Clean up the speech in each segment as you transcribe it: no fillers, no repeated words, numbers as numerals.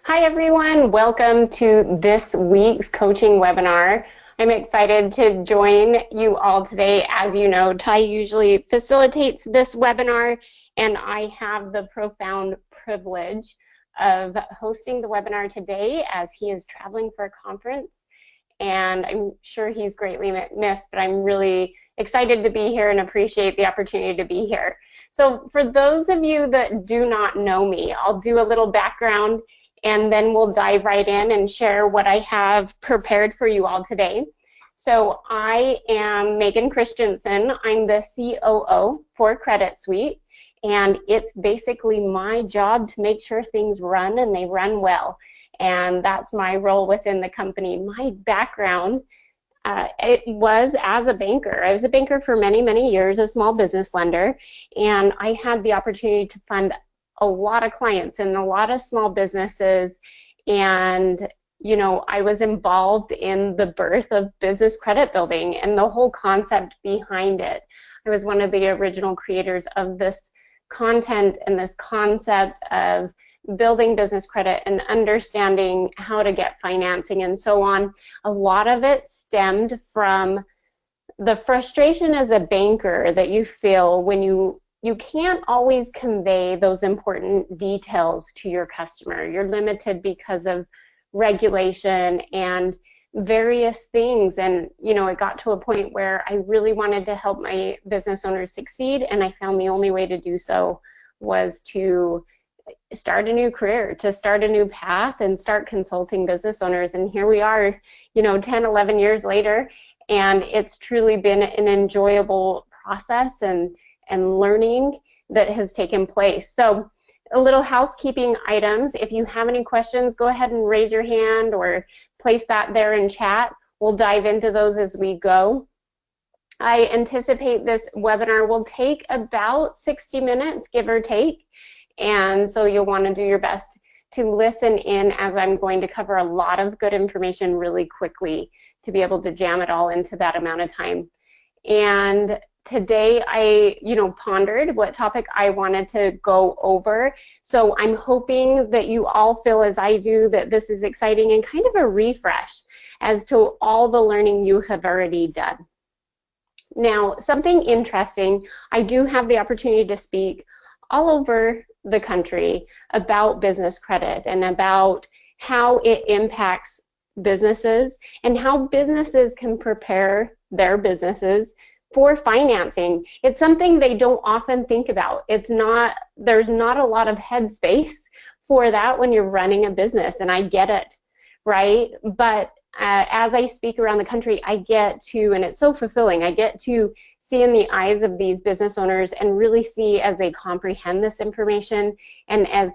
Hi everyone, welcome to this week's coaching webinar. I'm excited to join you all today. As you know, Ty usually facilitates this webinar, and I have the profound privilege of hosting the webinar today as he is traveling for a conference, and I'm sure he's greatly missed, but I'm really excited to be here and appreciate the opportunity to be here. So for those of you that do not know me, I'll do a little background and then we'll dive right in and share what I have prepared for you all today. So I am Megan Christensen. I'm the COO for Credit Suite, and it's basically my job to make sure things run and they run well. And that's my role within the company. My background, it was as a banker. I was a banker for many, many years, a small business lender, and I had the opportunity to fund a lot of clients and a lot of small businesses, and I was involved in the birth of business credit building and the whole concept behind it. I was one of the original creators of this content and this concept of building business credit and understanding how to get financing and so on. A lot of it stemmed from the frustration as a banker that you feel when you can't always convey those important details to your customer. You're limited because of regulation and various things, and it got to a point where I really wanted to help my business owners succeed, and I found the only way to do so was to start a new career, to start a new path and start consulting business owners. And here we are, 10, 11 years later, and it's truly been an enjoyable process and learning that has taken place. So a little housekeeping items. If you have any questions, go ahead and raise your hand or place that there in chat. We'll dive into those as we go. I anticipate this webinar will take about 60 minutes, give or take. And so you'll want to do your best to listen in, as I'm going to cover a lot of good information really quickly to be able to jam it all into that amount of time. And today I, pondered what topic I wanted to go over. So I'm hoping that you all feel as I do, that this is exciting and kind of a refresh as to all the learning you have already done. Now, something interesting, I do have the opportunity to speak all over the country about business credit and about how it impacts businesses and how businesses can prepare their businesses for financing. It's something they don't often think about. There's not a lot of headspace for that when you're running a business, and I get it, right? But as I speak around the country, I get to, and it's so fulfilling, I get to see in the eyes of these business owners and really see as they comprehend this information and as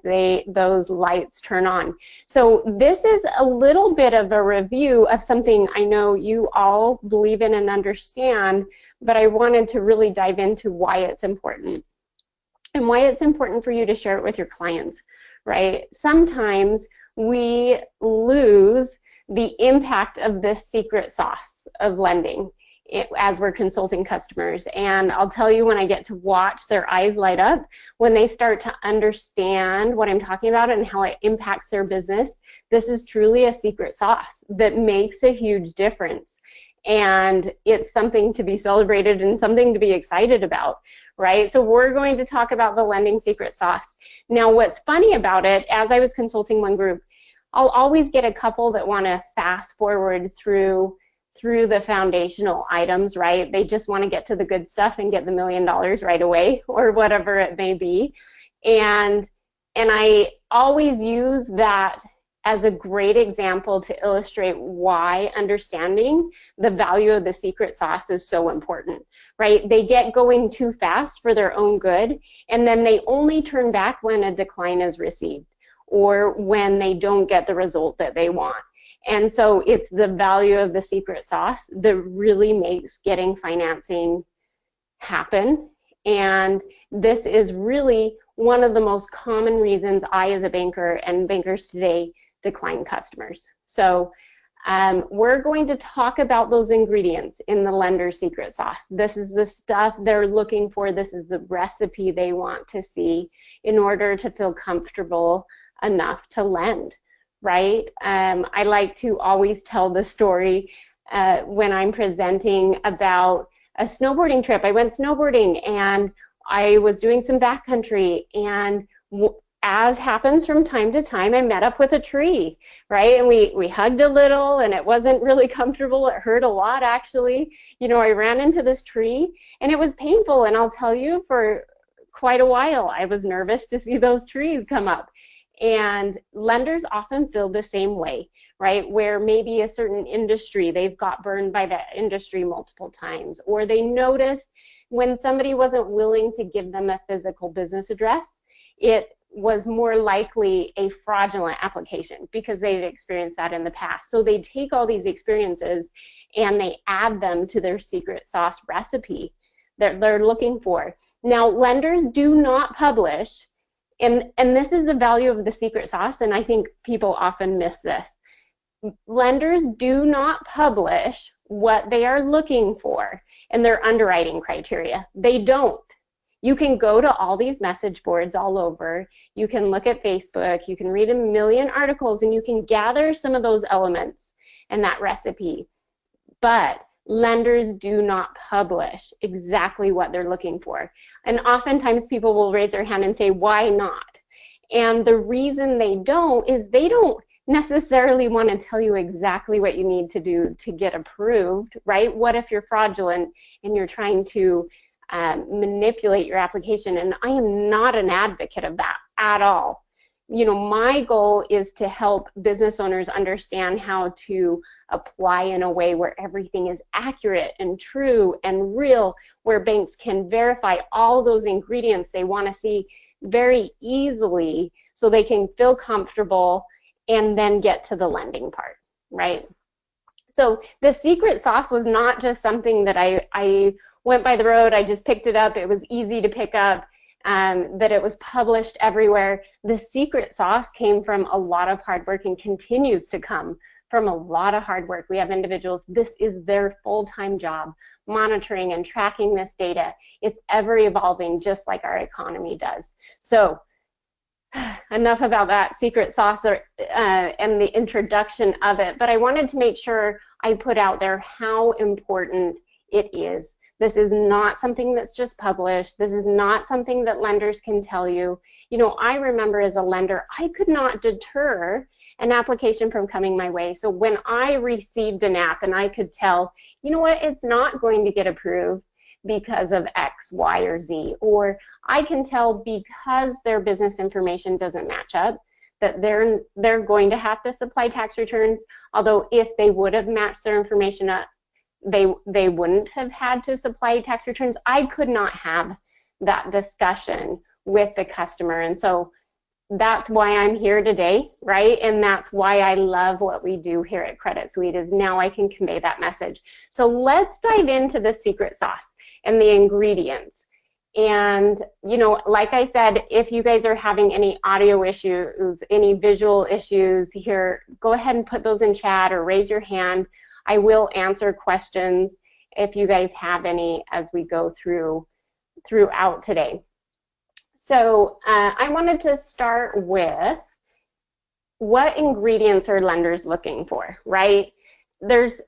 those lights turn on. So this is a little bit of a review of something I know you all believe in and understand, but I wanted to really dive into why it's important and why it's important for you to share it with your clients, right? Sometimes we lose the impact of this secret sauce of lending as we're consulting customers. And I'll tell you, when I get to watch their eyes light up, when they start to understand what I'm talking about and how it impacts their business, this is truly a secret sauce that makes a huge difference. And it's something to be celebrated and something to be excited about, right? So we're going to talk about the lending secret sauce. Now, what's funny about it, as I was consulting one group, I'll always get a couple that want to fast forward through the foundational items, right? They just want to get to the good stuff and get the $1 million right away, or whatever it may be. And I always use that as a great example to illustrate why understanding the value of the secret sauce is so important, right? They get going too fast for their own good, and then they only turn back when a decline is received or when they don't get the result that they want. And so it's the value of the secret sauce that really makes getting financing happen. And this is really one of the most common reasons I, as a banker, and bankers today, decline customers. So we're going to talk about those ingredients in the lender's secret sauce. This is the stuff they're looking for. This is the recipe they want to see in order to feel comfortable enough to lend, right? I like to always tell the story when I'm presenting about a snowboarding trip. I went snowboarding and I was doing some backcountry, and as happens from time to time, I met up with a tree, right? And we hugged a little, and it wasn't really comfortable. It hurt a lot, actually. You know, I ran into this tree and it was painful. And I'll tell you, for quite a while, I was nervous to see those trees come up. And lenders often feel the same way, right? Where maybe a certain industry, they've got burned by that industry multiple times, or they noticed when somebody wasn't willing to give them a physical business address, it was more likely a fraudulent application because they've experienced that in the past. So they take all these experiences and they add them to their secret sauce recipe that they're looking for. Now, lenders do not publish, and this is the value of the secret sauce, and I think people often miss this. Lenders do not publish what they are looking for in their underwriting criteria. They don't. You can go to all these message boards all over. You can look at Facebook. You can read a million articles, and you can gather some of those elements in that recipe. But lenders do not publish exactly what they're looking for. And oftentimes people will raise their hand and say, why not? And the reason they don't is they don't necessarily want to tell you exactly what you need to do to get approved, right? What if you're fraudulent and you're trying to manipulate your application? And I am not an advocate of that at all. You know, my goal is to help business owners understand how to apply in a way where everything is accurate and true and real, where banks can verify all those ingredients they want to see very easily so they can feel comfortable and then get to the lending part, right? So the secret sauce was not just something that I went by the road, I just picked it up, it was easy to pick up, that it was published everywhere. The secret sauce came from a lot of hard work and continues to come from a lot of hard work. We have individuals, this is their full-time job, monitoring and tracking this data. It's ever evolving, just like our economy does. So enough about that secret sauce and the introduction of it, but I wanted to make sure I put out there how important it is. This is not something that's just published. This is not something that lenders can tell you. You know, I remember as a lender, I could not deter an application from coming my way. So when I received an app and I could tell, you know what, it's not going to get approved because of X, Y, or Z, or I can tell because their business information doesn't match up, that they're going to have to supply tax returns, although if they would have matched their information up, they wouldn't have had to supply tax returns. I could not have that discussion with the customer. And so that's why I'm here today, right? And that's why I love what we do here at Credit Suite, is now I can convey that message. So let's dive into the secret sauce and the ingredients. And, you know, like I said, if you guys are having any audio issues, any visual issues here, go ahead and put those in chat or raise your hand. I will answer questions if you guys have any as we go throughout today. So I wanted to start with what ingredients are lenders looking for, right? There's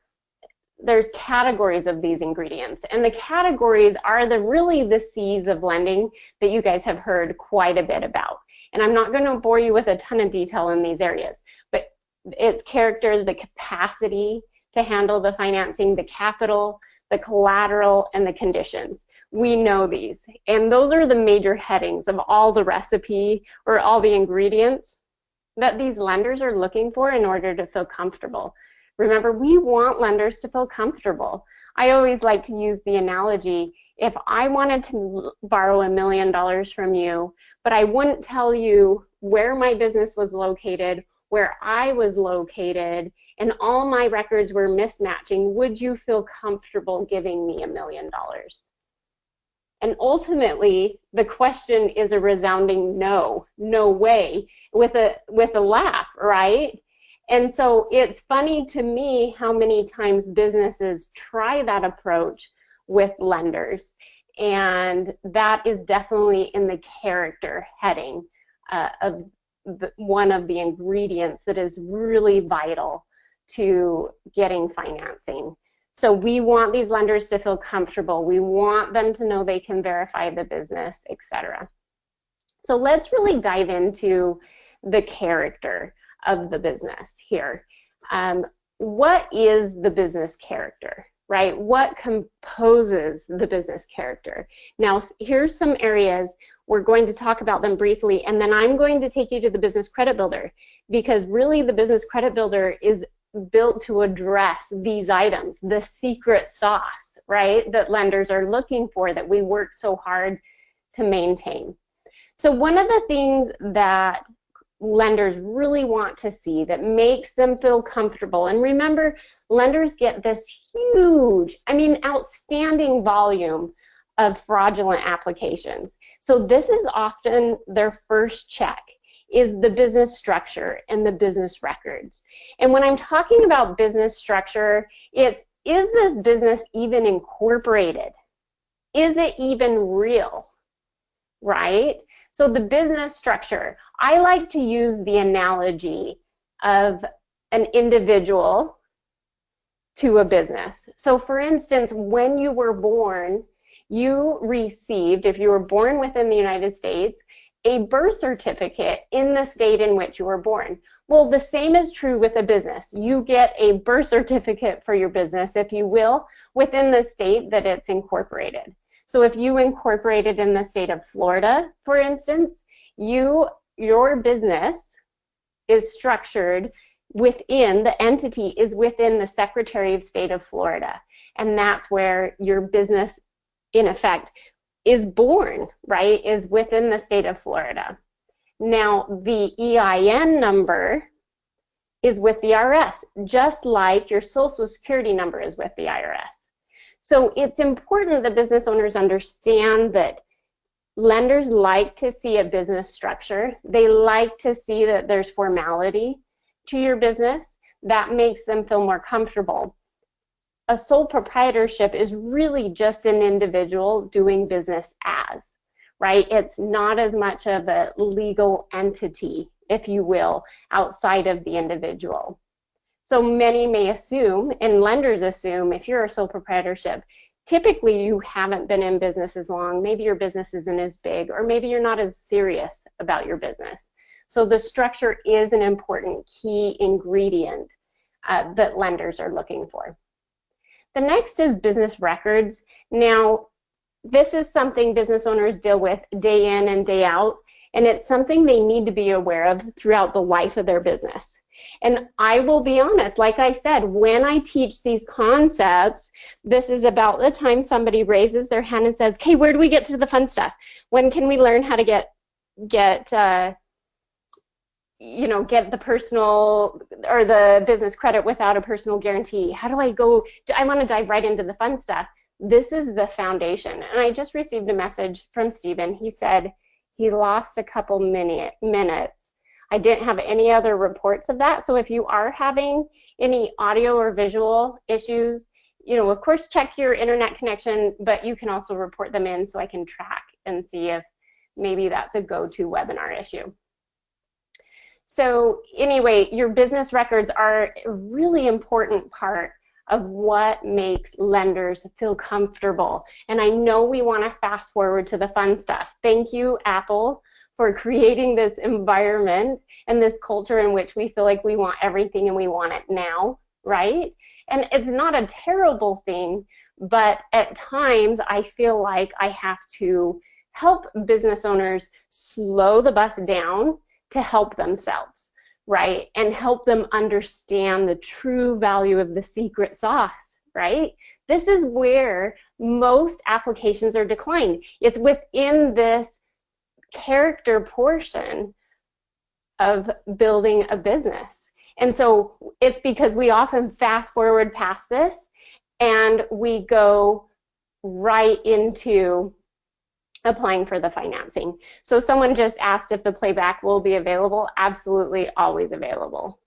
categories of these ingredients, and the categories are really the C's of lending that you guys have heard quite a bit about. And I'm not going to bore you with a ton of detail in these areas, but it's character, the capacity to handle the financing, the capital, the collateral, and the conditions. We know these, and those are the major headings of all the recipe or all the ingredients that these lenders are looking for in order to feel comfortable. Remember, we want lenders to feel comfortable. I always like to use the analogy, if I wanted to borrow $1 million from you, but I wouldn't tell you where my business was located, where I was located, and all my records were mismatching, would you feel comfortable giving me $1 million? And ultimately, the question is a resounding no, no way, with a laugh, right? And so it's funny to me how many times businesses try that approach with lenders, and that is definitely in the character heading one of the ingredients that is really vital to getting financing. So we want these lenders to feel comfortable. We want them to know they can verify the business, etc. So let's really dive into the character of the business here. What is the business character, right? What composes the business character? Now, here's some areas. We're going to talk about them briefly, and then I'm going to take you to the business credit builder, because really the business credit builder is built to address these items, the secret sauce, right, that lenders are looking for, that we work so hard to maintain. So one of the things that lenders really want to see that makes them feel comfortable, and remember, lenders get this huge, outstanding volume of fraudulent applications. So this is often their first check, is the business structure and the business records. And when I'm talking about business structure, is this business even incorporated? Is it even real, right? So the business structure, I like to use the analogy of an individual to a business. So for instance, when you were born, you received, if you were born within the United States, a birth certificate in the state in which you were born. Well, the same is true with a business. You get a birth certificate for your business, if you will, within the state that it's incorporated. So if you incorporated in the state of Florida, for instance, your business is structured within, the entity is within the Secretary of State of Florida. And that's where your business, in effect, is born, right, is within the state of Florida. Now, the EIN number is with the IRS, just like your Social Security number is with the IRS. So it's important that business owners understand that lenders like to see a business structure. They like to see that there's formality to your business. That makes them feel more comfortable. A sole proprietorship is really just an individual doing business as, right? It's not as much of a legal entity, if you will, outside of the individual. So many may assume, and lenders assume, if you're a sole proprietorship, typically you haven't been in business as long, maybe your business isn't as big, or maybe you're not as serious about your business. So the structure is an important key ingredient that lenders are looking for. The next is business records. Now, this is something business owners deal with day in and day out, and it's something they need to be aware of throughout the life of their business. And I will be honest, like I said, when I teach these concepts, this is about the time somebody raises their hand and says, okay, where do we get to the fun stuff? When can we learn how to get the personal or the business credit without a personal guarantee? How do I go? I want to dive right into the fun stuff. This is the foundation. And I just received a message from Stephen. He said he lost a couple minutes. I didn't have any other reports of that. So if you are having any audio or visual issues, of course, check your internet connection, but you can also report them in so I can track and see if maybe that's a go-to webinar issue. So anyway, your business records are a really important part of what makes lenders feel comfortable. And I know we want to fast forward to the fun stuff. Thank you, Apple, for creating this environment and this culture in which we feel like we want everything and we want it now, right? And it's not a terrible thing, but at times I feel like I have to help business owners slow the bus down to help themselves, right? And help them understand the true value of the secret sauce, right? This is where most applications are declined. It's within this character portion of building a business. And so it's because we often fast forward past this and we go right into applying for the financing. So someone just asked if the playback will be available. Absolutely, always available.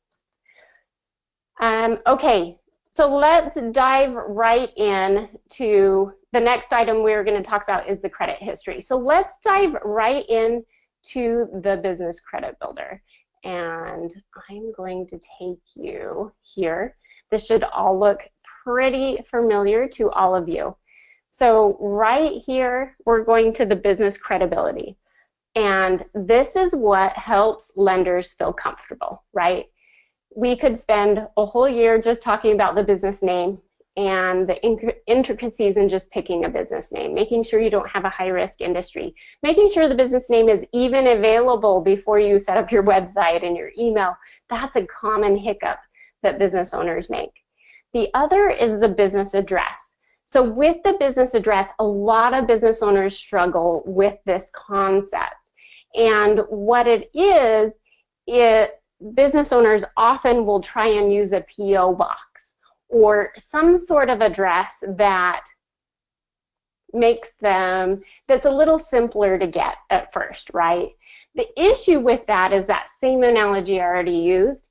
Okay, so let's dive right in to the next item we're going to talk about is the credit history. So let's dive right in to the Business Credit Builder. And I'm going to take you here. This should all look pretty familiar to all of you. So right here, we're going to the business credibility. And this is what helps lenders feel comfortable, right? We could spend a whole year just talking about the business name and the intricacies in just picking a business name, making sure you don't have a high-risk industry, making sure the business name is even available before you set up your website and your email. That's a common hiccup that business owners make. The other is the business address. So with the business address, a lot of business owners struggle with this concept. And what it is, business owners often will try and use a P.O. box or some sort of address that makes them, that's a little simpler to get at first, right? The issue with that is that same analogy I already used.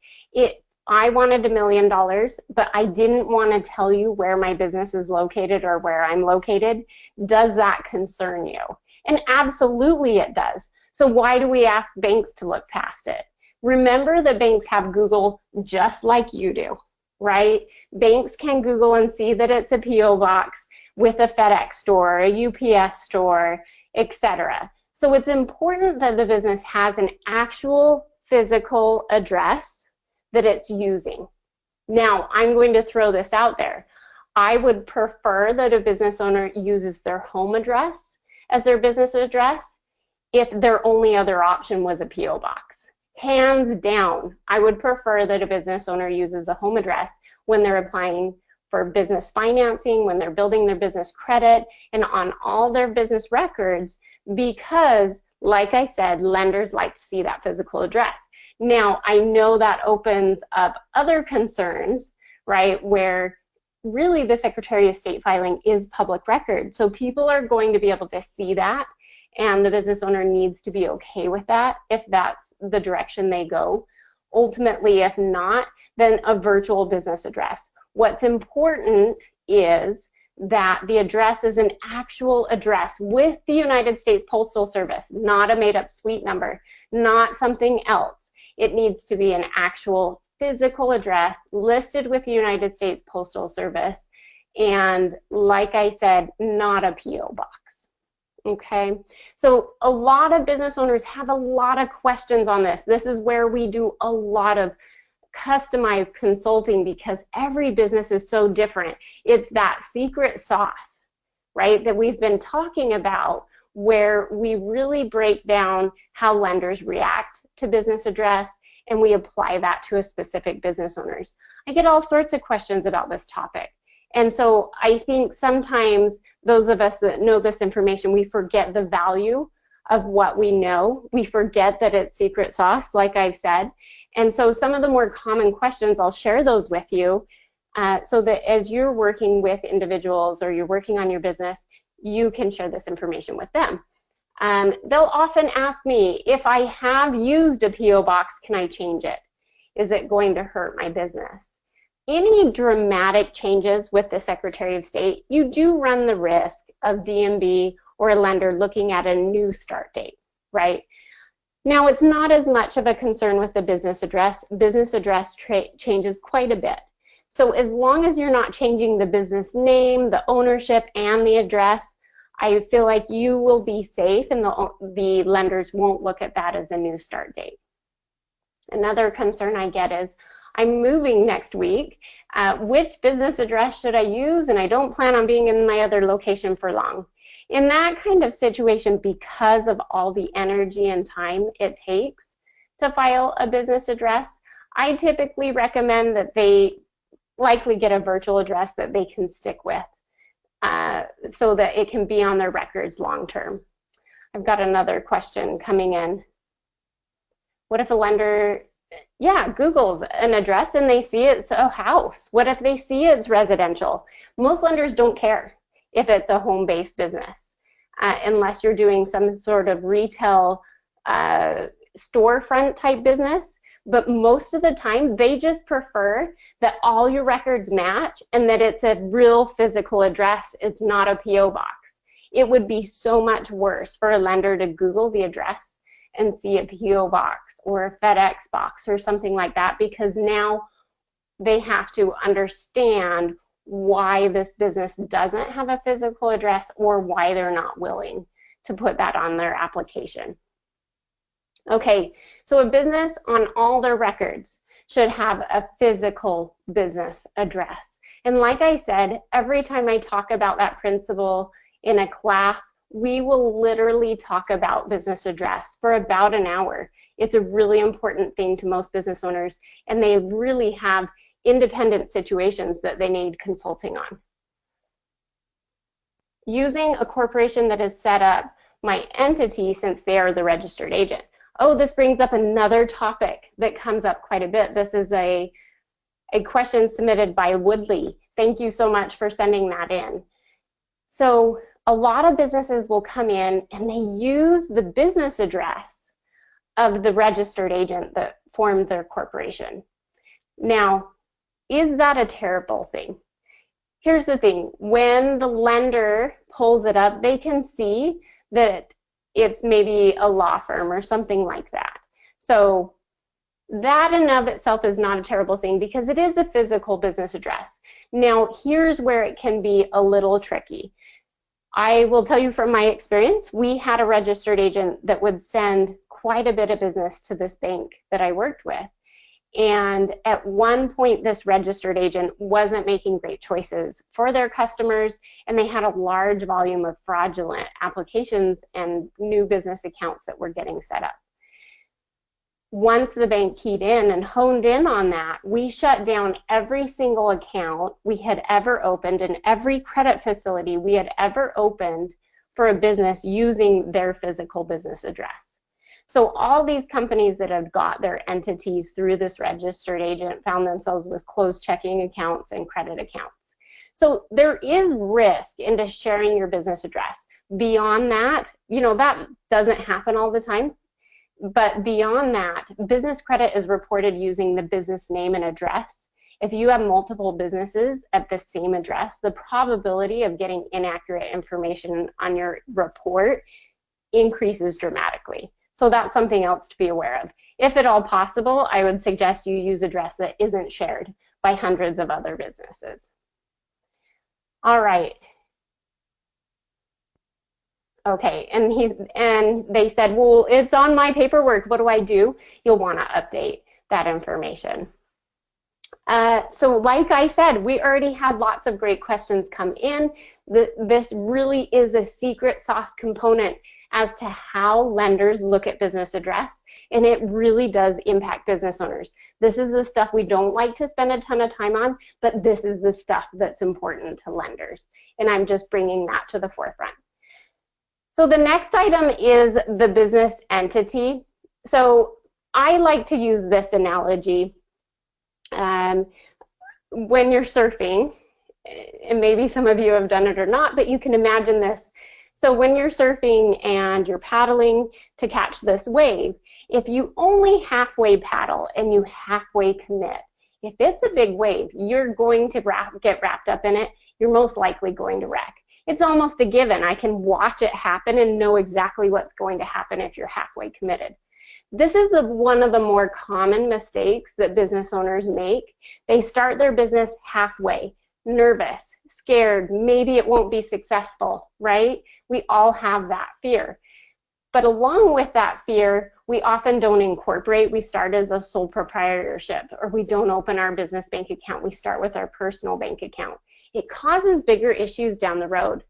I wanted $1 million, but I didn't want to tell you where my business is located or where I'm located. Does that concern you? And absolutely it does. So why do we ask banks to look past it? Remember that banks have Google just like you do, right? Banks can Google and see that it's a P.O. box with a FedEx store, a UPS store, etc. So it's important that the business has an actual physical address that it's using. Now, I'm going to throw this out there. I would prefer that a business owner uses their home address as their business address if their only other option was a P.O. box. Hands down, I would prefer that a business owner uses a home address when they're applying for business financing, when they're building their business credit, and on all their business records, because, like I said, lenders like to see that physical address. Now, I know that opens up other concerns, right, where really the Secretary of State filing is public record. So people are going to be able to see that, and the business owner needs to be okay with that if that's the direction they go. Ultimately, if not, then a virtual business address. What's important is that the address is an actual address with the United States Postal Service, not a made-up suite number, not something else. It needs to be an actual physical address listed with the United States Postal Service, and like I said, not a P.O. box. Okay, so a lot of business owners have a lot of questions on this. This is where we do a lot of customized consulting because every business is so different. It's that secret sauce, right, that we've been talking about, where we really break down how lenders react to business address and we apply that to a specific business owners. I get all sorts of questions about this topic. And so I think sometimes those of us that know this information, we forget the value of what we know. We forget that it's secret sauce, like I've said. And so some of the more common questions, I'll share those with you so that as you're working with individuals or you're working on your business, you can share this information with them. They'll often ask me, if I have used a P.O. box, can I change it? Is it going to hurt my business? Any dramatic changes with the Secretary of State, you do run the risk of DMB or a lender looking at a new start date, right? Now, it's not as much of a concern with the business address. Business address changes quite a bit. So as long as you're not changing the business name, the ownership, and the address, I feel like you will be safe and the lenders won't look at that as a new start date. Another concern I get is, I'm moving next week. Which business address should I use? And I don't plan on being in my other location for long. In that kind of situation, because of all the energy and time it takes to file a business address, I typically recommend that they likely get a virtual address that they can stick with so that it can be on their records long term. I've got another question coming in. What if a lender Googles an address and they see it's a house? What if they see it's residential? Most lenders don't care if it's a home-based business unless you're doing some sort of retail storefront type business. But most of the time, they just prefer that all your records match and that it's a real physical address. It's not a P.O. box. It would be so much worse for a lender to Google the address and see a PO box or a FedEx box or something like that, because now they have to understand why this business doesn't have a physical address or why they're not willing to put that on their application. Okay, so a business on all their records should have a physical business address. And like I said, every time I talk about that principle in a class, we will literally talk about business address for about an hour. It's a really important thing to most business owners, and they really have independent situations that they need consulting on. Using a corporation that has set up my entity since they are the registered agent. Oh, this brings up another topic that comes up quite a bit. This is a question submitted by Woodley. Thank you so much for sending that in. So a lot of businesses will come in and they use the business address of the registered agent that formed their corporation. Now, is that a terrible thing? Here's the thing. When the lender pulls it up, they can see that it's maybe a law firm or something like that. So that in and of itself is not a terrible thing because it is a physical business address. Now, here's where it can be a little tricky. I will tell you from my experience, we had a registered agent that would send quite a bit of business to this bank that I worked with. And at one point, this registered agent wasn't making great choices for their customers, and they had a large volume of fraudulent applications and new business accounts that were getting set up. Once the bank keyed in and honed in on that, we shut down every single account we had ever opened and every credit facility we had ever opened for a business using their physical business address. So all these companies that had got their entities through this registered agent found themselves with closed checking accounts and credit accounts. So there is risk into sharing your business address. Beyond that, you know, that doesn't happen all the time. But beyond that, business credit is reported using the business name and address. If you have multiple businesses at the same address, the probability of getting inaccurate information on your report increases dramatically. So that's something else to be aware of. If at all possible, I would suggest you use address that isn't shared by hundreds of other businesses. All right. Okay, and they said, well, it's on my paperwork. What do I do? You'll want to update that information. So like I said, we already had lots of great questions come in. This really is a secret sauce component as to how lenders look at business address, and it really does impact business owners. This is the stuff we don't like to spend a ton of time on, but this is the stuff that's important to lenders, and I'm just bringing that to the forefront. So the next item is the business entity. So I like to use this analogy. When you're surfing, and maybe some of you have done it or not, but you can imagine this. So when you're surfing and you're paddling to catch this wave, if you only halfway paddle and you halfway commit, if it's a big wave, you're going to get wrapped up in it. You're most likely going to wreck. It's almost a given. I can watch it happen and know exactly what's going to happen if you're halfway committed. This is one of the more common mistakes that business owners make. They start their business halfway, nervous, scared, maybe it won't be successful, right? We all have that fear. But along with that fear, we often don't incorporate. We start as a sole proprietorship, or we don't open our business bank account. We start with our personal bank account. It causes bigger issues down the road.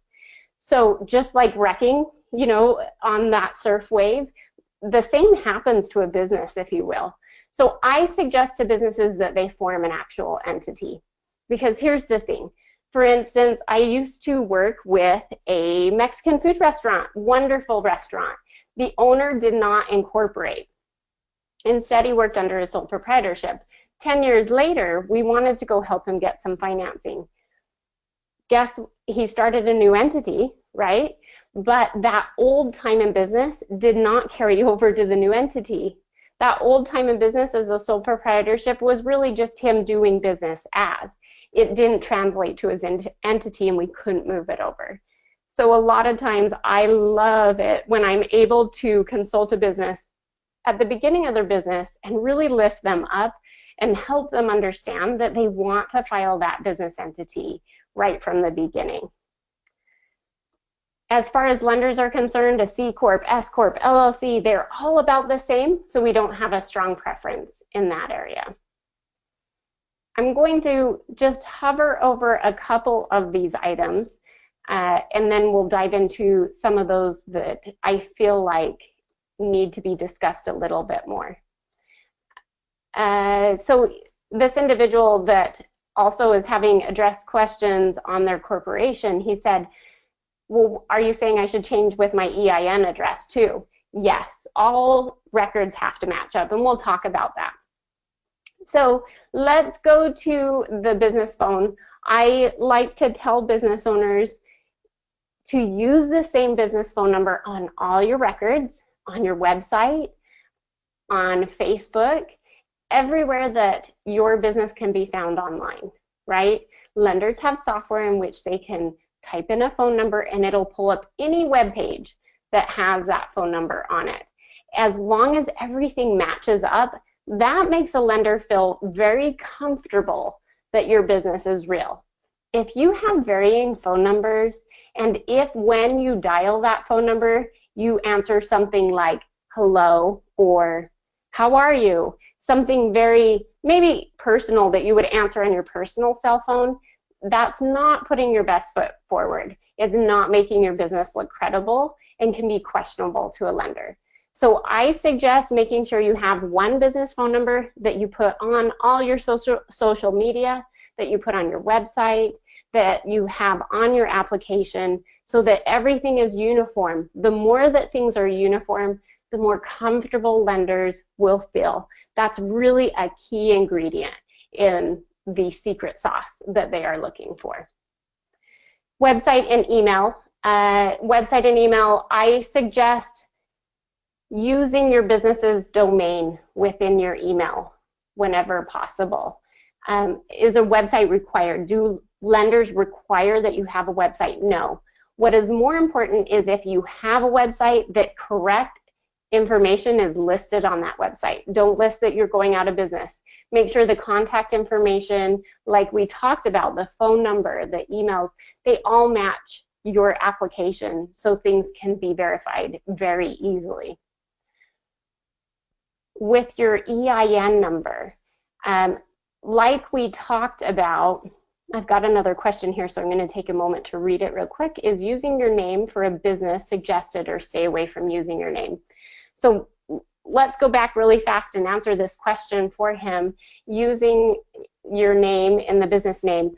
So just like wrecking, you know, on that surf wave, the same happens to a business, if you will. So I suggest to businesses that they form an actual entity. Because here's the thing. For instance, I used to work with a Mexican food restaurant, wonderful restaurant. The owner did not incorporate. Instead, he worked under a sole proprietorship. 10 years later, we wanted to go help him get some financing. Guess he started a new entity, right? But that old time in business did not carry over to the new entity. That old time in business as a sole proprietorship was really just him doing business as. It didn't translate to his entity and we couldn't move it over. So a lot of times I love it when I'm able to consult a business at the beginning of their business and really lift them up and help them understand that they want to file that business entity right from the beginning. As far as lenders are concerned, a C Corp, S Corp, LLC, they're all about the same, so we don't have a strong preference in that area. I'm going to just hover over a couple of these items, and then we'll dive into some of those that I feel like need to be discussed a little bit more. So this individual that also is having addressed questions on their corporation, he said, well, are you saying I should change with my EIN address too? Yes, all records have to match up, and we'll talk about that. So let's go to the business phone. I like to tell business owners to use the same business phone number on all your records, on your website, on Facebook, everywhere that your business can be found online, right? Lenders have software in which they can type in a phone number and it'll pull up any web page that has that phone number on it. As long as everything matches up, that makes a lender feel very comfortable that your business is real. If you have varying phone numbers, and if when you dial that phone number, you answer something like hello or how are you, something very maybe personal that you would answer on your personal cell phone, that's not putting your best foot forward. It's not making your business look credible and can be questionable to a lender. So I suggest making sure you have one business phone number that you put on all your social media, that you put on your website, that you have on your application, so that everything is uniform. The more that things are uniform, the more comfortable lenders will feel. That's really a key ingredient in the secret sauce that they are looking for. Website and email. Website and email, I suggest using your business's domain within your email whenever possible. Is a website required? Do lenders require that you have a website? No. What is more important is if you have a website, that correct information is listed on that website. Don't list that you're going out of business. Make sure the contact information, like we talked about, the phone number, the emails, they all match your application so things can be verified very easily. With your EIN number, like we talked about, I've got another question here, so I'm going to take a moment to read it real quick. Is using your name for a business suggested, or stay away from using your name? So let's go back really fast and answer this question for him. Using your name in the business name.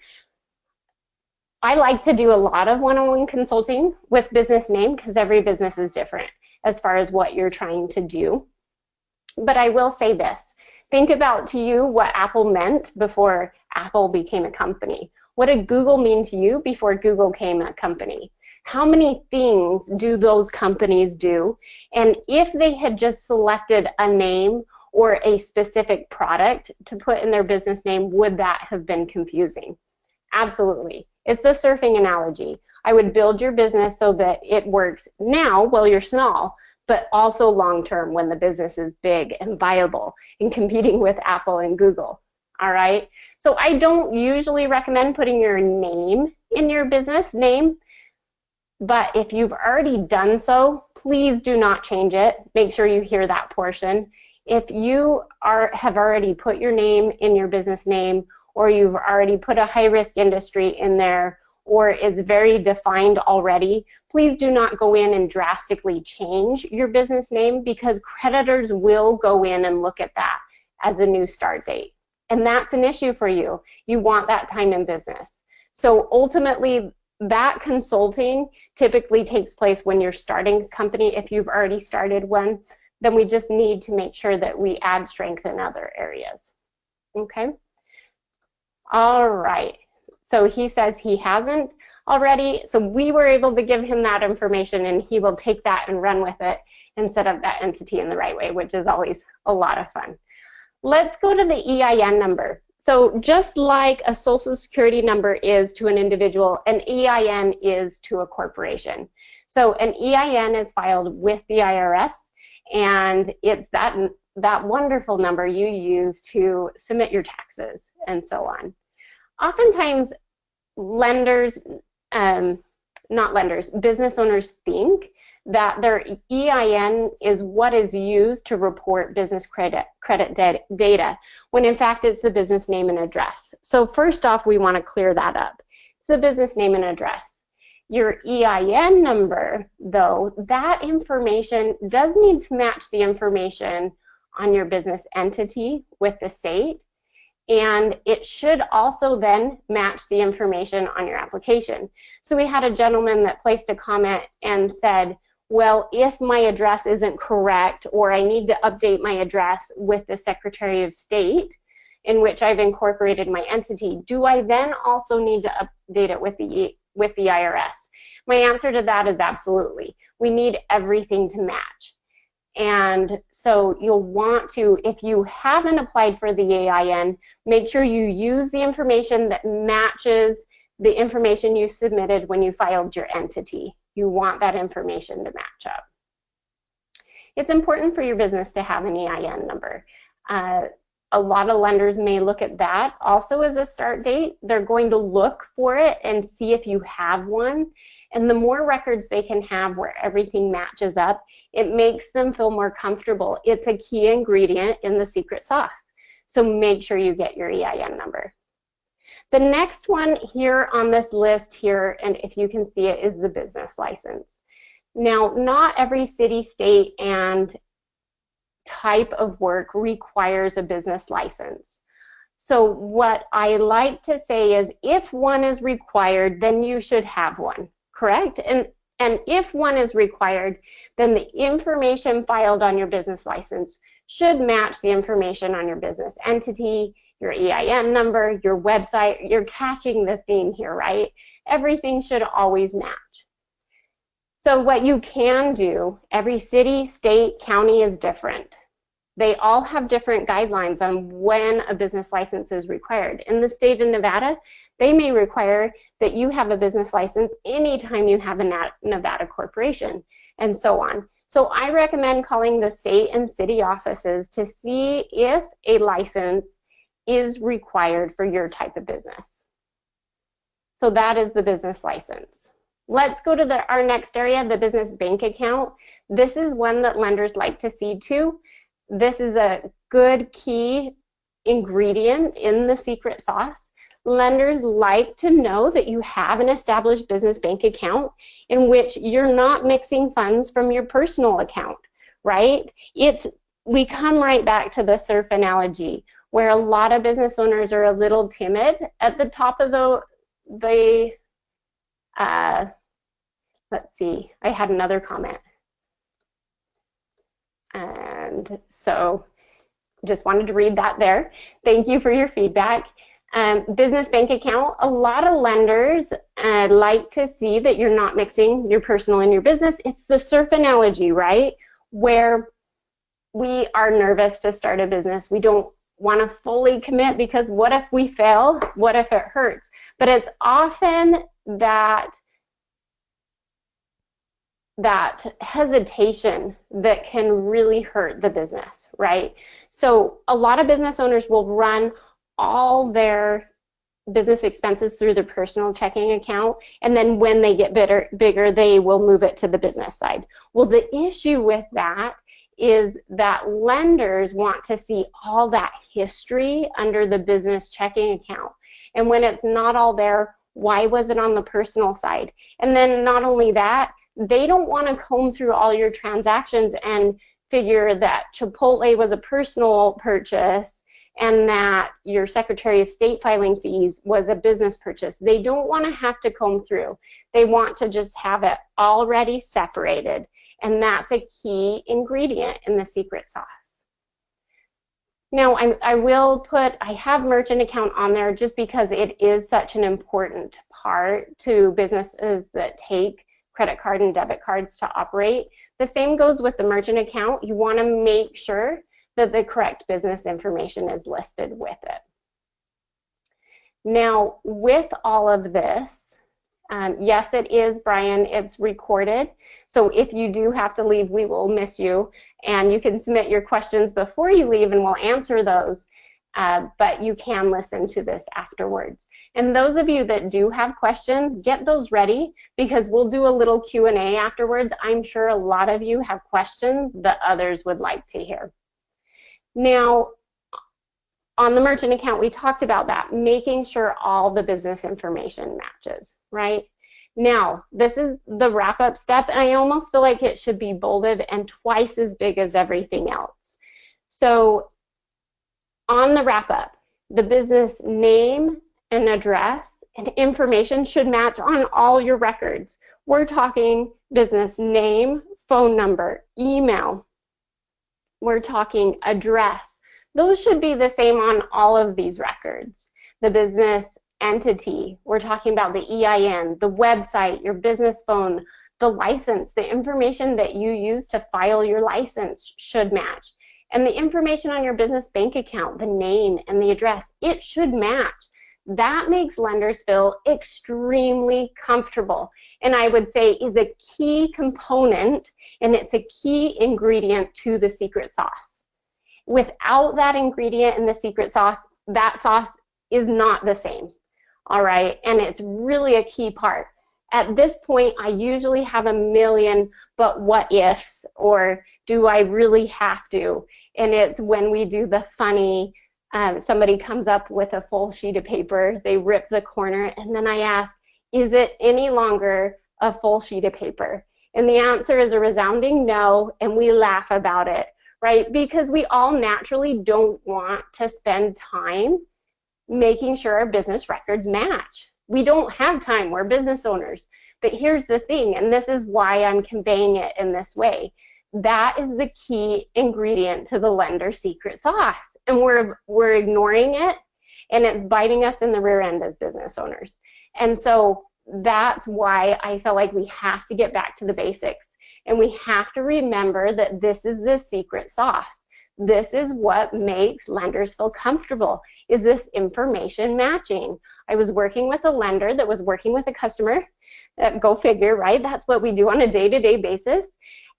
I like to do a lot of one-on-one consulting with business name because every business is different as far as what you're trying to do. But I will say this. Think about to you what Apple meant before Apple became a company. What did Google mean to you before Google became a company? How many things do those companies do? And if they had just selected a name or a specific product to put in their business name, would that have been confusing? Absolutely. It's the surfing analogy. I would build your business so that it works now while you're small, but also long-term when the business is big and viable and competing with Apple and Google. All right? So I don't usually recommend putting your name in your business name, but if you've already done so, please do not change it. Make sure you hear that portion. If you have already put your name in your business name, or you've already put a high-risk industry in there, or it's very defined already, please do not go in and drastically change your business name, because creditors will go in and look at that as a new start date. And that's an issue for you. You want that time in business. So ultimately, that consulting typically takes place when you're starting a company. If you've already started one, then we just need to make sure that we add strength in other areas. Okay? All right. So he says he hasn't already. So we were able to give him that information, and he will take that and run with it and set up that entity in the right way, which is always a lot of fun. Let's go to the EIN number. So just like a social security number is to an individual, an EIN is to a corporation. So an EIN is filed with the IRS, and it's that wonderful number you use to submit your taxes and so on. Oftentimes, lenders, not lenders, business owners think that their EIN is what is used to report business credit data, when in fact it's the business name and address. So first off, we want to clear that up. It's the business name and address. Your EIN number, though, that information does need to match the information on your business entity with the state, and it should also then match the information on your application. So we had a gentleman that placed a comment and said, well, if my address isn't correct, or I need to update my address with the Secretary of State in which I've incorporated my entity, do I then also need to update it with the IRS? My answer to that is absolutely. We need everything to match. And so you'll want to, if you haven't applied for the EIN, make sure you use the information that matches the information you submitted when you filed your entity. You want that information to match up. It's important for your business to have an EIN number. A lot of lenders may look at that also as a start date. They're going to look for it and see if you have one. And the more records they can have where everything matches up, it makes them feel more comfortable. It's a key ingredient in the secret sauce. So make sure you get your EIN number. The next one here on this list here, and if you can see it, is the business license. Now, not every city, state, and type of work requires a business license. So what I like to say is, if one is required, then you should have one, correct? And if one is required, then the information filed on your business license should match the information on your business entity, your EIN number, your website. You're catching the theme here, right? Everything should always match. So what you can do, every city, state, county is different. They all have different guidelines on when a business license is required. In the state of Nevada, they may require that you have a business license anytime you have a Nevada corporation, and so on. So I recommend calling the state and city offices to see if a license is required for your type of business. So that is the business license. Let's go to our next area, the business bank account. This is one that lenders like to see too. This is a good key ingredient in the secret sauce. Lenders like to know that you have an established business bank account in which you're not mixing funds from your personal account, right? We come right back to the surf analogy, where a lot of business owners are a little timid at the top of let's see, I had another comment. And so just wanted to read that there. Thank you for your feedback. Business bank account, a lot of lenders like to see that you're not mixing your personal and your business. It's the surf analogy, right? Where we are nervous to start a business. We don't want to fully commit because what if we fail? What if it hurts? But it's often that hesitation that can really hurt the business, right? So a lot of business owners will run all their business expenses through their personal checking account, and then when they get bigger, they will move it to the business side. Well, the issue with that is that lenders want to see all that history under the business checking account. And when it's not all there, why was it on the personal side? And then not only that, they don't want to comb through all your transactions and figure that Chipotle was a personal purchase and that your Secretary of State filing fees was a business purchase. They don't want to have to comb through. They want to just have it already separated. And that's a key ingredient in the secret sauce. Now, I have merchant account on there just because it is such an important part to businesses that take credit card and debit cards to operate. The same goes with the merchant account. You want to make sure that the correct business information is listed with it. Now, with all of this, Yes, it is, Brian. It's recorded. So if you do have to leave, we will miss you. And you can submit your questions before you leave and we'll answer those. But you can listen to this afterwards. And those of you that do have questions, get those ready because we'll do a little Q&A afterwards. I'm sure a lot of you have questions that others would like to hear. Now, on the merchant account, we talked about that, making sure all the business information matches, right? Now, this is the wrap-up step, and I almost feel like it should be bolded and twice as big as everything else. So, on the wrap-up, the business name and address and information should match on all your records. We're talking business name, phone number, email. We're talking address. Those should be the same on all of these records. The business entity, we're talking about the EIN, the website, your business phone, the license, the information that you use to file your license should match. And the information on your business bank account, the name and the address, it should match. That makes lenders feel extremely comfortable. And I would say is a key component, and it's a key ingredient to the secret sauce. Without that ingredient in the secret sauce, that sauce is not the same, all right? And it's really a key part. At this point, I usually have a million but what ifs, or do I really have to? And it's when we do the funny, somebody comes up with a full sheet of paper, they rip the corner, and then I ask, is it any longer a full sheet of paper? And the answer is a resounding no, and we laugh about it. Right? Because we all naturally don't want to spend time making sure our business records match. We don't have time, we're business owners. But here's the thing, and this is why I'm conveying it in this way. That is the key ingredient to the lender secret sauce. And we're ignoring it, and it's biting us in the rear end as business owners. And so that's why I feel like we have to get back to the basics. And we have to remember that this is the secret sauce. This is what makes lenders feel comfortable, is this information matching. I was working with a lender that was working with a customer, go figure, right? That's what we do on a day-to-day basis.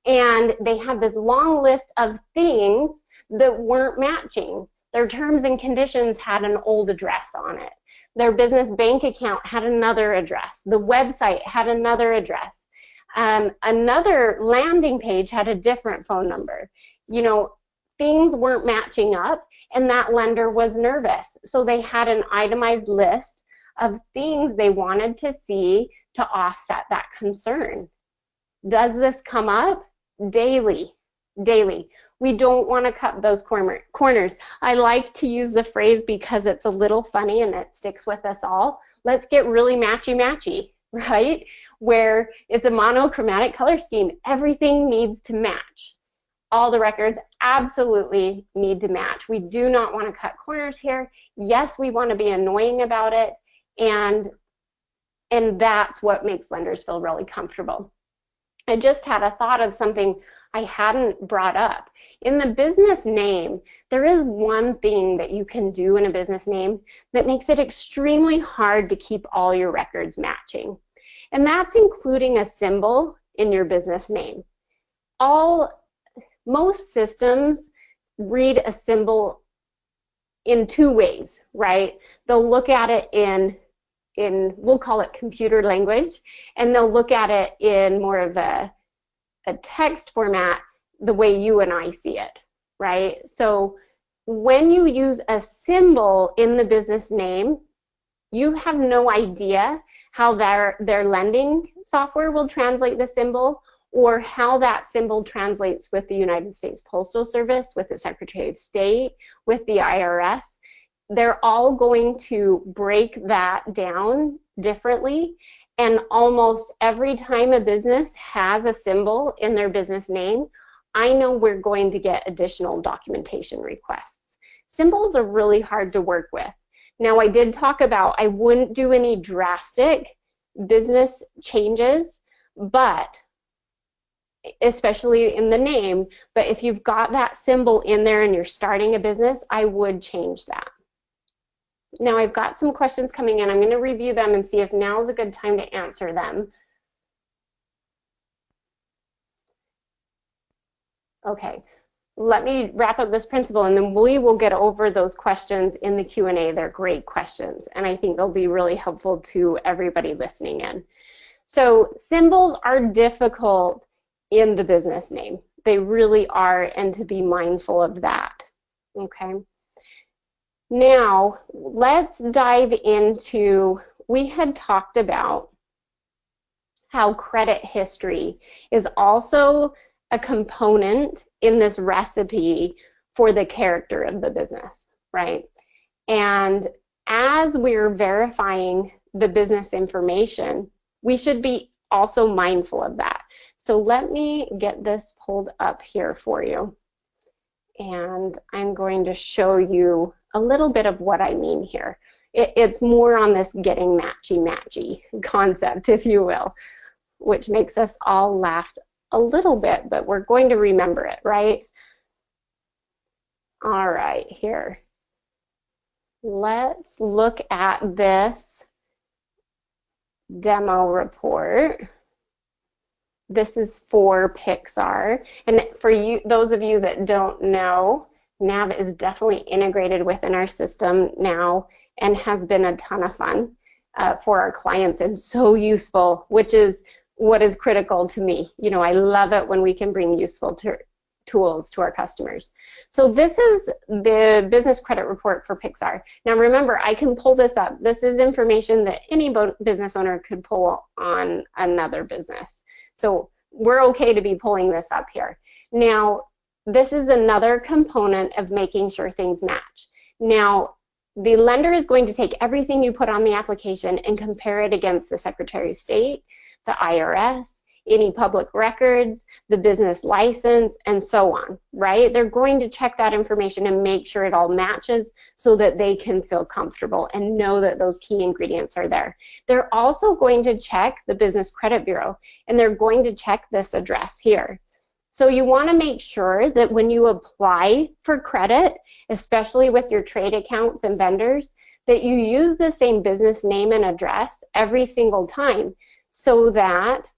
And they had this long list of things that weren't matching. Their terms and conditions had an old address on it. Their business bank account had another address. The website had another address. Another landing page had a different phone number. You know, things weren't matching up, and that lender was nervous. So they had an itemized list of things they wanted to see to offset that concern. Does this come up? Daily. We don't want to cut those corners. I like to use the phrase because it's a little funny and it sticks with us all. Let's get really matchy-matchy, right? Where it's a monochromatic color scheme. Everything needs to match. All the records absolutely need to match. We do not want to cut corners here. Yes, we want to be annoying about it, and that's what makes lenders feel really comfortable. I just had a thought of something I hadn't brought up. In the business name, there is one thing that you can do in a business name that makes it extremely hard to keep all your records matching. And that's including a symbol in your business name. Most systems read a symbol in two ways, right? They'll look at it in we'll call it computer language, and they'll look at it in more of a text format the way you and I see it, right? So when you use a symbol in the business name, you have no idea how their lending software will translate the symbol, or how that symbol translates with the United States Postal Service, with the Secretary of State, with the IRS. They're all going to break that down differently, and almost every time a business has a symbol in their business name, I know we're going to get additional documentation requests. Symbols are really hard to work with. Now, I did talk about I wouldn't do any drastic business changes, but especially in the name, but if you've got that symbol in there and you're starting a business, I would change that. Now I've got some questions coming in. I'm going to review them and see if now is a good time to answer them. Okay, let me wrap up this principle and then we will get over those questions in the Q&A. They're great questions and I think they'll be really helpful to everybody listening in. So symbols are difficult in the business name. They really are, and to be mindful of that. Okay. Now, let's dive into, we had talked about how credit history is also a component in this recipe for the character of the business, right? And as we're verifying the business information, we should be also mindful of that. So let me get this pulled up here for you. And I'm going to show you a little bit of what I mean here. It's more on this getting matchy-matchy concept, if you will, which makes us all laugh a little bit, but we're going to remember it, right? All right, here. Let's look at this demo report. This is for Pixar. And for you, those of you that don't know, Nav is definitely integrated within our system now and has been a ton of fun for our clients and so useful, which is what is critical to me. You know, I love it when we can bring useful tools to our customers. So this is the business credit report for Pixar. Now remember, I can pull this up. This is information that any business owner could pull on another business. So we're okay to be pulling this up here. Now, this is another component of making sure things match. Now, the lender is going to take everything you put on the application and compare it against the Secretary of State, the IRS, any public records, the business license, and so on, right? They're going to check that information and make sure it all matches so that they can feel comfortable and know that those key ingredients are there. They're also going to check the Business Credit Bureau, and they're going to check this address here. So you want to make sure that when you apply for credit, especially with your trade accounts and vendors, that you use the same business name and address every single time so that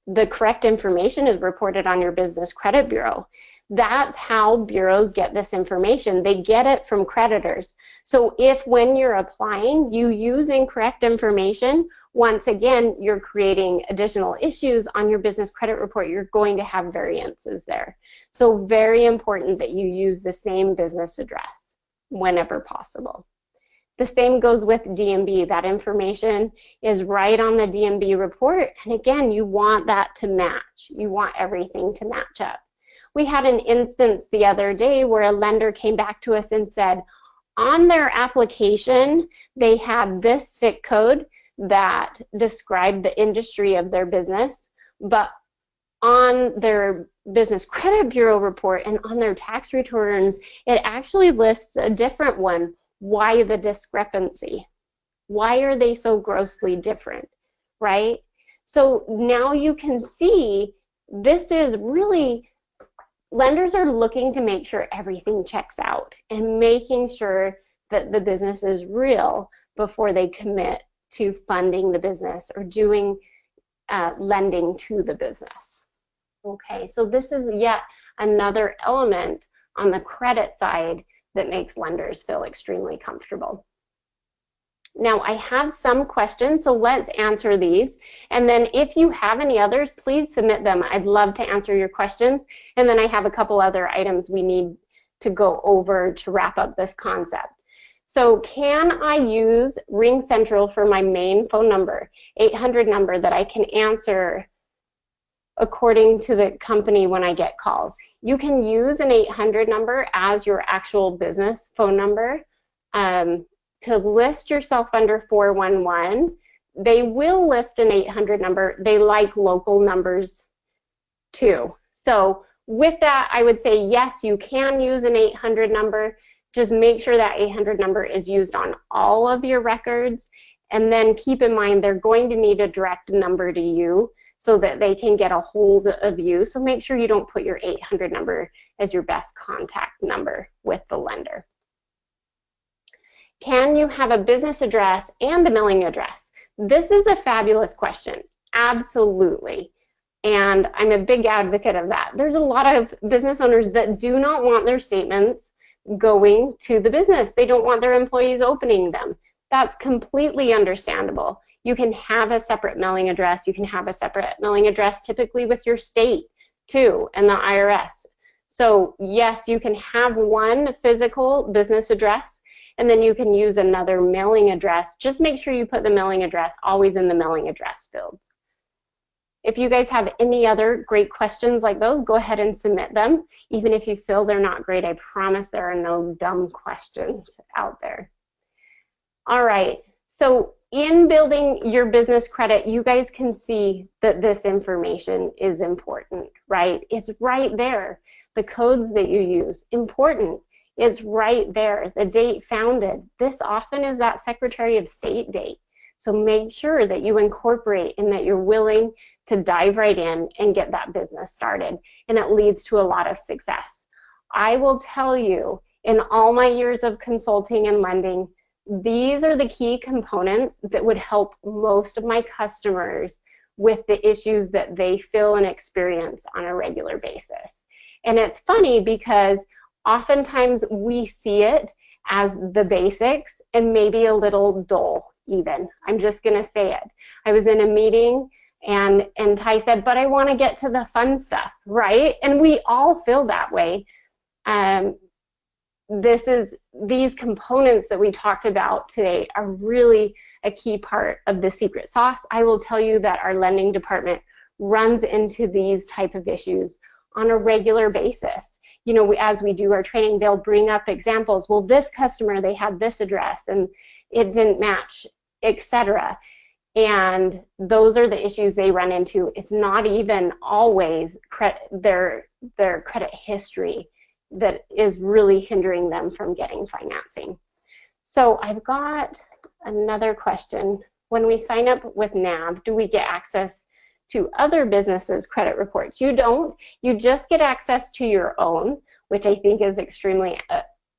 the correct information is reported on your Business Credit Bureau. That's how bureaus get this information. They get it from creditors. So if when you're applying, you use incorrect information, once again, you're creating additional issues on your business credit report. You're going to have variances there. So very important that you use the same business address whenever possible. The same goes with DMB. That information is right on the DMB report. And again, you want that to match. You want everything to match up. We had an instance the other day where a lender came back to us and said, on their application, they had this SIC code that described the industry of their business, but on their Business Credit Bureau report and on their tax returns, it actually lists a different one. Why the discrepancy? Why are they so grossly different, right? So now you can see this is really, lenders are looking to make sure everything checks out and making sure that the business is real before they commit to funding the business or doing lending to the business. Okay, so this is yet another element on the credit side that makes lenders feel extremely comfortable. Now, I have some questions, so let's answer these. And then if you have any others, please submit them. I'd love to answer your questions. And then I have a couple other items we need to go over to wrap up this concept. So can I use RingCentral for my main phone number, 800 number that I can answer according to the company when I get calls? You can use an 800 number as your actual business phone number to list yourself under 411. They will list an 800 number. They like local numbers too. So with that, I would say yes, you can use an 800 number. Just make sure that 800 number is used on all of your records. And then keep in mind, they're going to need a direct number to you so that they can get a hold of you. So make sure you don't put your 800 number as your best contact number with the lender. Can you have a business address and a mailing address? This is a fabulous question. Absolutely. And I'm a big advocate of that. There's a lot of business owners that do not want their statements going to the business. They don't want their employees opening them. That's completely understandable. You can have a separate mailing address. You can have a separate mailing address typically with your state too and the IRS. So yes, you can have one physical business address and then you can use another mailing address. Just make sure you put the mailing address always in the mailing address fields. If you guys have any other great questions like those, go ahead and submit them. Even if you feel they're not great, I promise there are no dumb questions out there. All right, so in building your business credit, you guys can see that this information is important, right? It's right there. The codes that you use, important. It's right there. The date founded. This often is that Secretary of State date. So make sure that you incorporate and that you're willing to dive right in and get that business started. And it leads to a lot of success. I will tell you, in all my years of consulting and lending, these are the key components that would help most of my customers with the issues that they feel and experience on a regular basis. And it's funny because oftentimes we see it as the basics and maybe a little dull even. I'm just going to say it. I was in a meeting and Ty said, but I want to get to the fun stuff, right? And we all feel that way. These components that we talked about today are really a key part of the secret sauce. I will tell you that our lending department runs into these type of issues on a regular basis. You know, as we do our training, they'll bring up examples. Well, this customer, they had this address and it didn't match, etc. And those are the issues they run into. It's not even always their credit history that is really hindering them from getting financing. So I've got another question. When we sign up with NAV, do we get access to other businesses' credit reports? You don't. You just get access to your own, which I think is extremely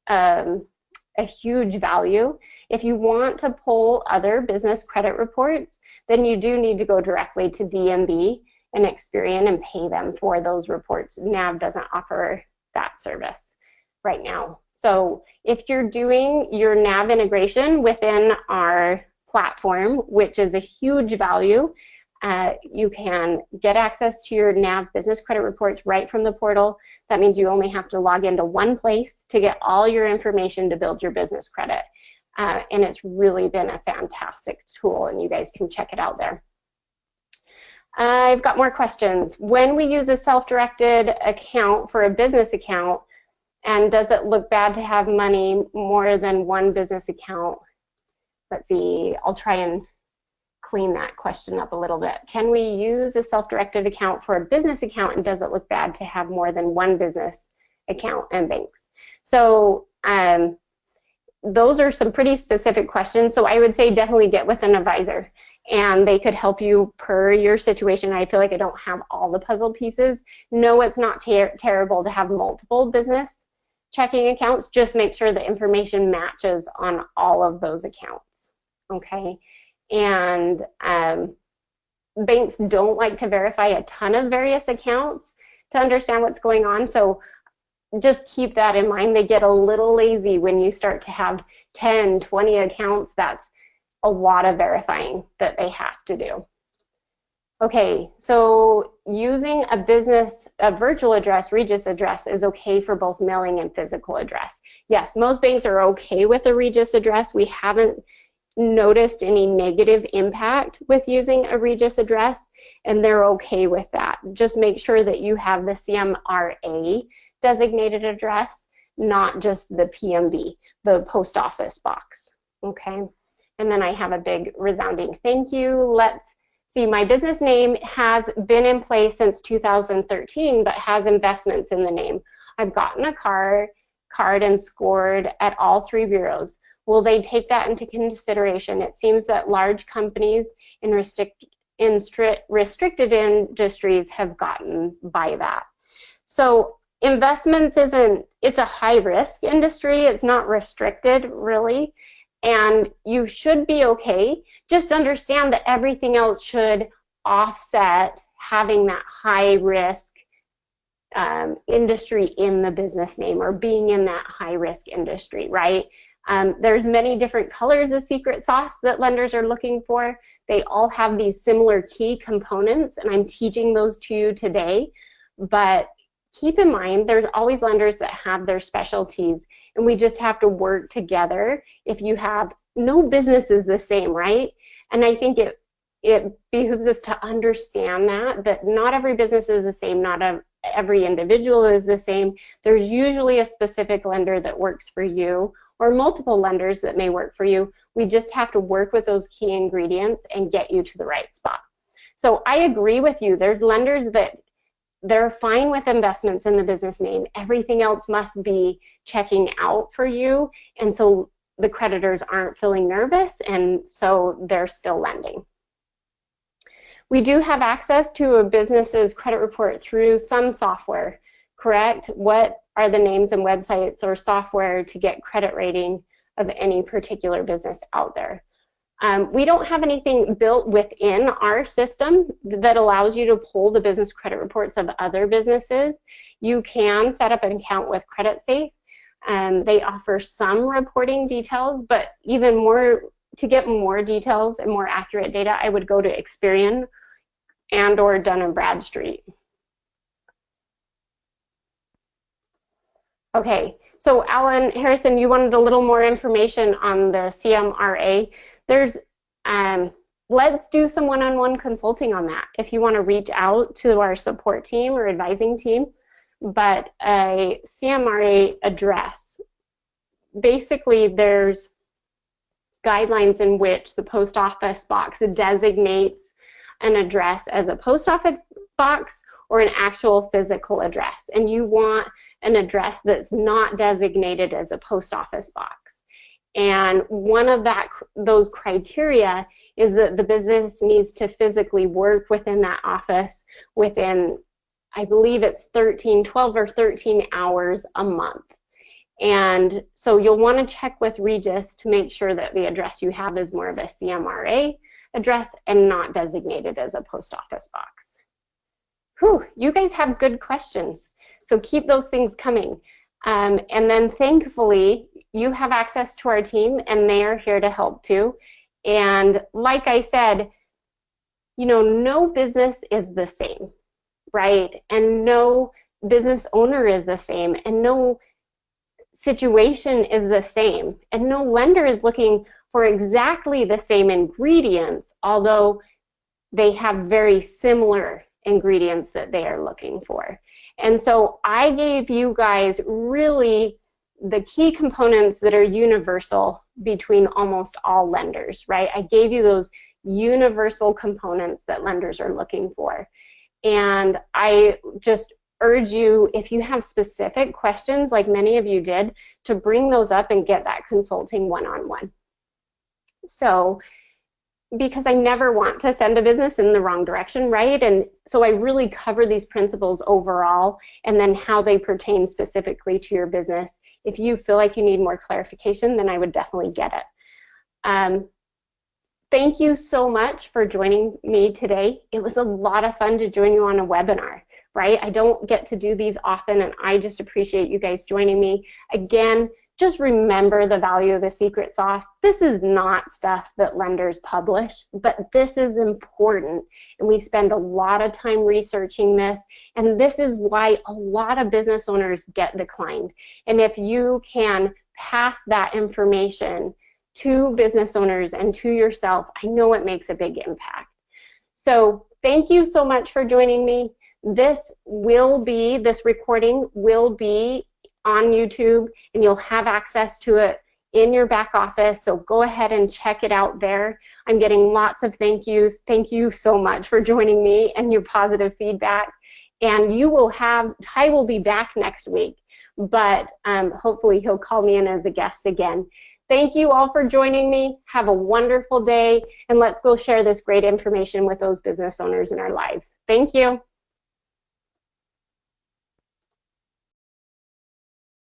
a huge value. If you want to pull other business credit reports, then you do need to go directly to DMB and Experian and pay them for those reports. NAV doesn't offer that service right now. So if you're doing your NAV integration within our platform, which is a huge value, you can get access to your NAV business credit reports right from the portal. That means you only have to log into one place to get all your information to build your business credit. And it's really been a fantastic tool, and you guys can check it out there. I've got more questions. When we use a self-directed account for a business account, and does it look bad to have money more than one business account? Let's see, I'll try and clean that question up a little bit. Can we use a self-directed account for a business account, and does it look bad to have more than one business account and banks? So those are some pretty specific questions. So I would say definitely get with an advisor, and they could help you per your situation. I feel like I don't have all the puzzle pieces. No, it's not terrible to have multiple business checking accounts. Just make sure the information matches on all of those accounts, okay? And banks don't like to verify a ton of various accounts to understand what's going on. So just keep that in mind. They get a little lazy when you start to have 10, 20 accounts. That's a lot of verifying that they have to do. Okay, so using a virtual address, Regis address, is okay for both mailing and physical address. Yes, most banks are okay with a Regis address. We haven't noticed any negative impact with using a Regis address, and they're okay with that. Just make sure that you have the CMRA designated address, not just the PMB, the post office box, okay? And then I have a big resounding thank you. Let's see, my business name has been in place since 2013, but has investments in the name. I've gotten a card and scored at all 3 bureaus. Will they take that into consideration? It seems that large companies in restricted industries have gotten by that. So investments it's a high risk industry. It's not restricted really. and you should be okay. Just understand that everything else should offset having that high risk industry in the business name, or being in that high risk industry, right? There's many different colors of secret sauce that lenders are looking for. They all have these similar key components, and I'm teaching those to you today. But keep in mind, there's always lenders that have their specialties, and we just have to work together. If you have, no business is the same, right? And I think it behooves us to understand that not every business is the same, not every individual is the same. There's usually a specific lender that works for you, or multiple lenders that may work for you. We just have to work with those key ingredients and get you to the right spot. So I agree with you. There's lenders that they're fine with investments in the business name. Everything else must be checking out for you, and so the creditors aren't feeling nervous, and so they're still lending. We do have access to a business's credit report through some software, correct? What are the names and websites or software to get credit rating of any particular business out there? We don't have anything built within our system that allows you to pull the business credit reports of other businesses. You can set up an account with CreditSafe. They offer some reporting details, but even more, to get more details and more accurate data, I would go to Experian and or Dun & Bradstreet. Okay, so Alan Harrison, you wanted a little more information on the CMRA. There's, let's do some one-on-one consulting on that if you want to reach out to our support team or advising team. But a CMRA address, basically there's guidelines in which the post office box designates an address as a post office box or an actual physical address, and you want an address that's not designated as a post office box. And one of those criteria is that the business needs to physically work within that office within, I believe it's 12 or 13 hours a month. And so you'll want to check with Regis to make sure that the address you have is more of a CMRA address and not designated as a post office box. Whew, you guys have good questions. So keep those things coming. And then thankfully, you have access to our team, and they are here to help too. And like I said, you know, no business is the same, right? And no business owner is the same, and no situation is the same, and no lender is looking for exactly the same ingredients, although they have very similar ingredients that they are looking for. And so I gave you guys really the key components that are universal between almost all lenders, right? I gave you those universal components that lenders are looking for. And I just urge you, if you have specific questions, like many of you did, to bring those up and get that consulting one-on-one. So, because I never want to send a business in the wrong direction, right? And so I really cover these principles overall and then how they pertain specifically to your business. If you feel like you need more clarification, then I would definitely get it. Thank you so much for joining me today. It was a lot of fun to join you on a webinar, right? I don't get to do these often, and I just appreciate you guys joining me. Again, just remember the value of the secret sauce. This is not stuff that lenders publish, but this is important, and we spend a lot of time researching this, and this is why a lot of business owners get declined. And if you can pass that information to business owners and to yourself, I know it makes a big impact. So thank you so much for joining me. This recording will be on YouTube, and you'll have access to it in your back office, so go ahead and check it out there. I'm getting lots of thank yous. Thank you so much for joining me and your positive feedback. And Ty will be back next week, but hopefully he'll call me in as a guest again. Thank you all for joining me. Have a wonderful day, and let's go share this great information with those business owners in our lives. Thank you.